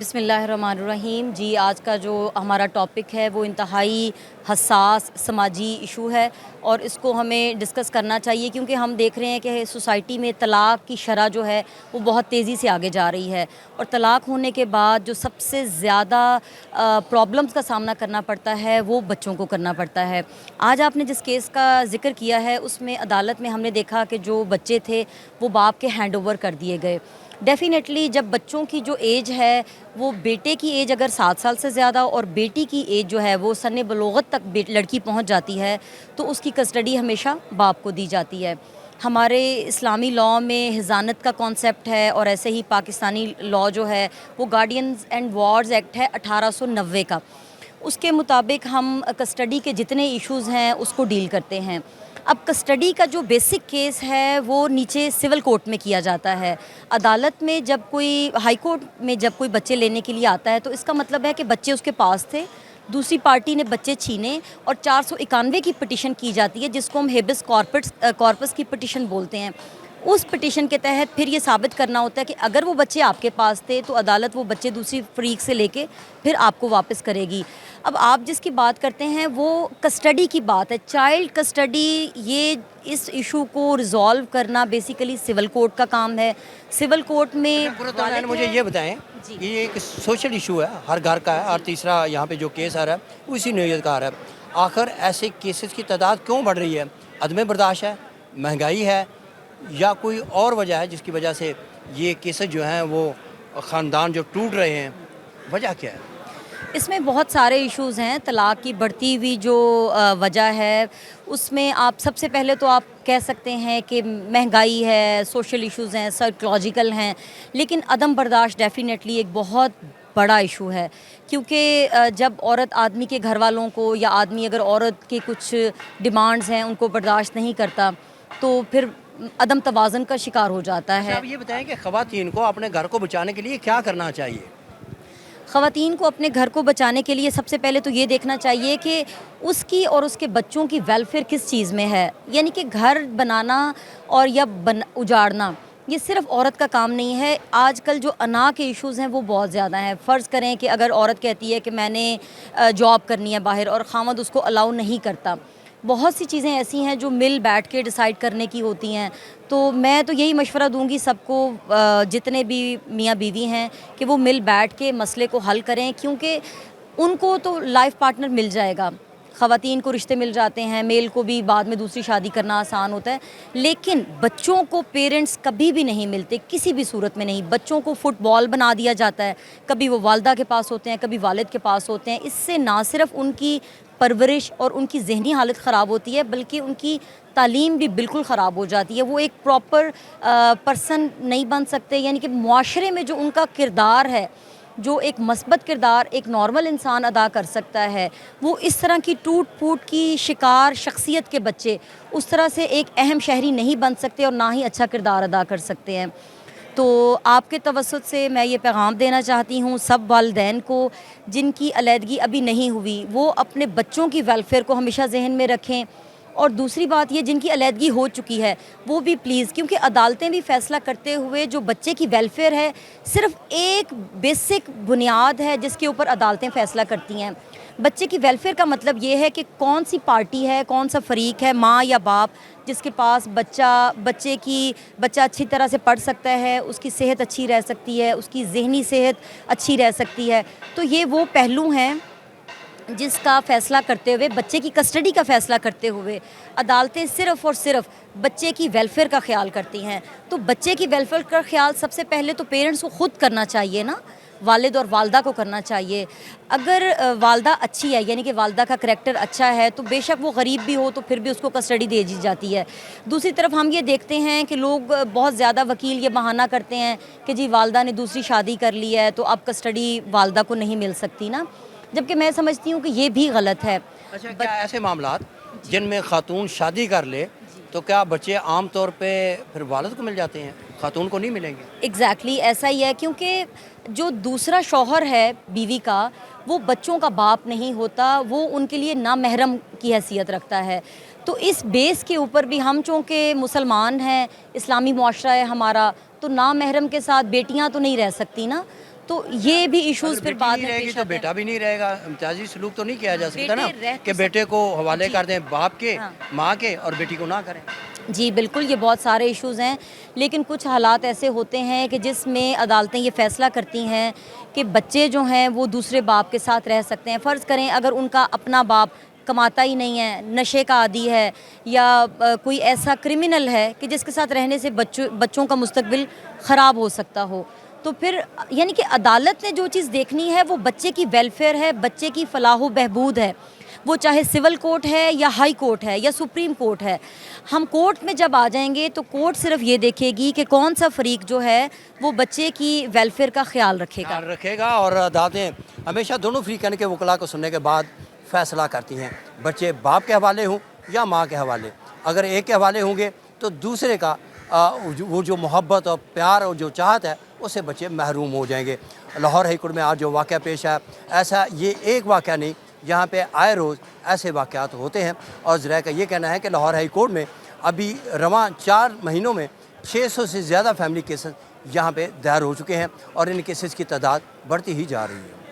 بسم اللہ الرحمن الرحیم. جی آج کا جو ہمارا ٹاپک ہے وہ انتہائی حساس سماجی ایشو ہے اور اس کو ہمیں ڈسکس کرنا چاہیے کیونکہ ہم دیکھ رہے ہیں کہ سوسائٹی میں طلاق کی شرح جو ہے وہ بہت تیزی سے آگے جا رہی ہے اور طلاق ہونے کے بعد جو سب سے زیادہ پرابلمس کا سامنا کرنا پڑتا ہے وہ بچوں کو کرنا پڑتا ہے. آج آپ نے جس کیس کا ذکر کیا ہے اس میں عدالت میں ہم نے دیکھا کہ جو بچے تھے وہ باپ کے ہینڈ اوور کر دیے گئے. ڈیفینیٹلی جب بچوں کی جو ایج ہے وہ بیٹے کی ایج اگر 7 سال سے زیادہ اور بیٹی کی ایج جو ہے وہ سن بلوغت تک لڑکی پہنچ جاتی ہے تو اس کی کسٹڈی ہمیشہ باپ کو دی جاتی ہے. ہمارے اسلامی لاء میں حضانت کا کانسیپٹ ہے اور ایسے ہی پاکستانی لاء جو ہے وہ گارڈینز اینڈ وارڈز ایکٹ ہے 1890 کا. اس کے مطابق ہم کسٹڈی کے جتنے ایشوز ہیں اس کو ڈیل کرتے ہیں. اب کسٹڈی کا جو بیسک کیس ہے وہ نیچے سول کورٹ میں کیا جاتا ہے. عدالت میں جب کوئی ہائی کورٹ میں جب کوئی بچے لینے کے لیے آتا ہے تو اس کا مطلب ہے کہ بچے اس کے پاس تھے, دوسری پارٹی نے بچے چھینے اور 491 کی پٹیشن کی جاتی ہے جس کو ہم ہیبس کارپس کی پٹیشن بولتے ہیں. اس پٹیشن کے تحت پھر یہ ثابت کرنا ہوتا ہے کہ اگر وہ بچے آپ کے پاس تھے تو عدالت وہ بچے دوسری فریق سے لے کے پھر آپ کو واپس کرے گی. اب آپ جس کی بات کرتے ہیں وہ کسٹڈی کی بات ہے, چائلڈ کسٹڈی. یہ اس ایشو کو ریزالو کرنا بیسیکلی سول کورٹ کا کام ہے. سول کورٹ میں مجھے یہ بتائیں کہ یہ ایک سوشل ایشو ہے, ہر گھر کا ہے, اور تیسرا یہاں پہ جو کیس آ رہا ہے وہ اسی نوعیت کا آ رہا ہے. آخر ایسے کیسز کی تعداد کیوں بڑھ رہی ہے؟ عدم برداشت ہے, مہنگائی ہے, یا کوئی اور وجہ ہے جس کی وجہ سے یہ کیسز جو ہیں وہ خاندان جو ٹوٹ رہے ہیں؟ وجہ کیا ہے؟ اس میں بہت سارے ایشوز ہیں. طلاق کی بڑھتی ہوئی جو وجہ ہے اس میں آپ سب سے پہلے تو آپ کہہ سکتے ہیں کہ مہنگائی ہے, سوشل ایشوز ہیں, سائیکولوجیکل ہیں, لیکن عدم برداشت ڈیفینیٹلی ایک بہت بڑا ایشو ہے. کیونکہ جب عورت آدمی کے گھر والوں کو یا آدمی اگر عورت کے کچھ ڈیمانڈز ہیں ان کو برداشت نہیں کرتا تو پھر عدم توازن کا شکار ہو جاتا ہے. آپ یہ بتائیں کہ خواتین کو اپنے گھر کو بچانے کے لیے کیا کرنا چاہیے؟ خواتین کو اپنے گھر کو بچانے کے لیے سب سے پہلے تو یہ دیکھنا چاہیے کہ اس کی اور اس کے بچوں کی ویلفیئر کس چیز میں ہے. یعنی کہ گھر بنانا اور یا اجاڑنا یہ صرف عورت کا کام نہیں ہے. آج کل جو انا کے ایشوز ہیں وہ بہت زیادہ ہیں. فرض کریں کہ اگر عورت کہتی ہے کہ میں نے جاب کرنی ہے باہر اور خامد اس کو الاؤ نہیں کرتا, بہت سی چیزیں ایسی ہیں جو مل بیٹھ کے ڈیسائیڈ کرنے کی ہوتی ہیں. تو میں تو یہی مشورہ دوں گی سب کو, جتنے بھی میاں بیوی ہیں, کہ وہ مل بیٹھ کے مسئلے کو حل کریں, کیونکہ ان کو تو لائف پارٹنر مل جائے گا. خواتین کو رشتے مل جاتے ہیں, میل کو بھی بعد میں دوسری شادی کرنا آسان ہوتا ہے, لیکن بچوں کو پیرنٹس کبھی بھی نہیں ملتے, کسی بھی صورت میں نہیں. بچوں کو فٹ بال بنا دیا جاتا ہے, کبھی وہ والدہ کے پاس ہوتے ہیں کبھی والد کے پاس ہوتے ہیں. اس سے نہ صرف ان کی پرورش اور ان کی ذہنی حالت خراب ہوتی ہے بلکہ ان کی تعلیم بھی بالکل خراب ہو جاتی ہے. وہ ایک پراپر پرسن نہیں بن سکتے. یعنی کہ معاشرے میں جو ان کا کردار ہے, جو ایک مثبت کردار ایک نارمل انسان ادا کر سکتا ہے, وہ اس طرح کی ٹوٹ پھوٹ کی شکار شخصیت کے بچے اس طرح سے ایک اہم شہری نہیں بن سکتے اور نہ ہی اچھا کردار ادا کر سکتے ہیں. تو آپ کے توسط سے میں یہ پیغام دینا چاہتی ہوں سب والدین کو جن کی علیحدگی ابھی نہیں ہوئی, وہ اپنے بچوں کی ویلفیئر کو ہمیشہ ذہن میں رکھیں. اور دوسری بات یہ, جن کی علیحدگی ہو چکی ہے وہ بھی پلیز, کیونکہ عدالتیں بھی فیصلہ کرتے ہوئے جو بچے کی ویلفیئر ہے صرف ایک بیسک بنیاد ہے جس کے اوپر عدالتیں فیصلہ کرتی ہیں. بچے کی ویلفیئر کا مطلب یہ ہے کہ کون سی پارٹی ہے, کون سا فریق ہے, ماں یا باپ, جس کے پاس بچہ اچھی طرح سے پڑھ سکتا ہے, اس کی صحت اچھی رہ سکتی ہے, اس کی ذہنی صحت اچھی رہ سکتی ہے. تو یہ وہ پہلو ہیں جس کا فیصلہ کرتے ہوئے, بچے کی کسٹڈی کا فیصلہ کرتے ہوئے عدالتیں صرف اور صرف بچے کی ویلفیئر کا خیال کرتی ہیں. تو بچے کی ویلفیئر کا خیال سب سے پہلے تو پیرنٹس کو خود کرنا چاہیے نا, والد اور والدہ کو کرنا چاہیے. اگر والدہ اچھی ہے, یعنی کہ والدہ کا کریکٹر اچھا ہے, تو بے شک وہ غریب بھی ہو تو پھر بھی اس کو کسٹڈی دے دی جاتی ہے. دوسری طرف ہم یہ دیکھتے ہیں کہ لوگ بہت زیادہ وکیل یہ بہانہ کرتے ہیں کہ جی والدہ نے دوسری شادی کر لی ہے تو اب کسٹڈی والدہ کو نہیں مل سکتی نا, جبکہ میں سمجھتی ہوں کہ یہ بھی غلط ہے. اچھا, کیا ایسے معاملات جن میں خاتون شادی کر لے تو کیا بچے عام طور پہ پھر والد کو مل جاتے ہیں, خاتون کو نہیں ملیں گے؟ ایگزیکٹلی ایسا ہی ہے, کیونکہ جو دوسرا شوہر ہے بیوی کا وہ بچوں کا باپ نہیں ہوتا, وہ ان کے لیے نامحرم کی حیثیت رکھتا ہے. تو اس بیس کے اوپر بھی ہم چونکہ مسلمان ہیں, اسلامی معاشرہ ہے ہمارا, تو نامحرم کے ساتھ بیٹیاں تو نہیں رہ سکتی نا. تو یہ بھی ایشوز اگر پھر بیٹی بعد نہیں میں رہے گی پیش تو آتے ہیں۔ بیٹا بھی نہیں رہے گا، امتیازی سلوک تو نہیں کیا جا سکتا نا بیٹے رہ کہ تو بیٹے کو حوالے جی۔ کر دیں باپ کے، ہاں۔ ماں کے، اور بیٹی کو نہ کریں۔ جی بالکل، یہ بہت سارے ایشوز ہیں، لیکن کچھ حالات ایسے ہوتے ہیں کہ جس میں عدالتیں یہ فیصلہ کرتی ہیں کہ بچے جو ہیں وہ دوسرے باپ کے ساتھ رہ سکتے ہیں۔ فرض کریں اگر ان کا اپنا باپ کماتا ہی نہیں ہے، نشے کا عادی ہے، یا کوئی ایسا کرمنل ہے کہ جس کے ساتھ رہنے سے بچوں کا مستقبل خراب ہو سکتا ہو، تو پھر یعنی کہ عدالت نے جو چیز دیکھنی ہے وہ بچے کی ویلفیئر ہے، بچے کی فلاح و بہبود ہے، وہ چاہے سول کورٹ ہے یا ہائی کورٹ ہے یا سپریم کورٹ ہے۔ ہم کورٹ میں جب آ جائیں گے تو کورٹ صرف یہ دیکھے گی کہ کون سا فریق جو ہے وہ بچے کی ویلفیئر کا خیال رکھے گا۔ خیال رکھے گا، اور عدالتیں ہمیشہ دونوں فریقین کے وکلاء کو سننے کے بعد فیصلہ کرتی ہیں، بچے باپ کے حوالے ہوں یا ماں کے حوالے۔ اگر ایک کے حوالے ہوں گے تو دوسرے کا وہ جو محبت اور پیار اور جو چاہت ہے اس سے بچے محروم ہو جائیں گے۔ لاہور ہائی کورٹ میں آج جو واقعہ پیش ہے، ایسا یہ ایک واقعہ نہیں، یہاں پہ آئے روز ایسے واقعات ہوتے ہیں، اور ذرائع کا یہ کہنا ہے کہ لاہور ہائی کورٹ میں ابھی رواں 4 مہینوں میں 600 سے زیادہ فیملی کیسز یہاں پہ دائر ہو چکے ہیں، اور ان کیسز کی تعداد بڑھتی ہی جا رہی ہے۔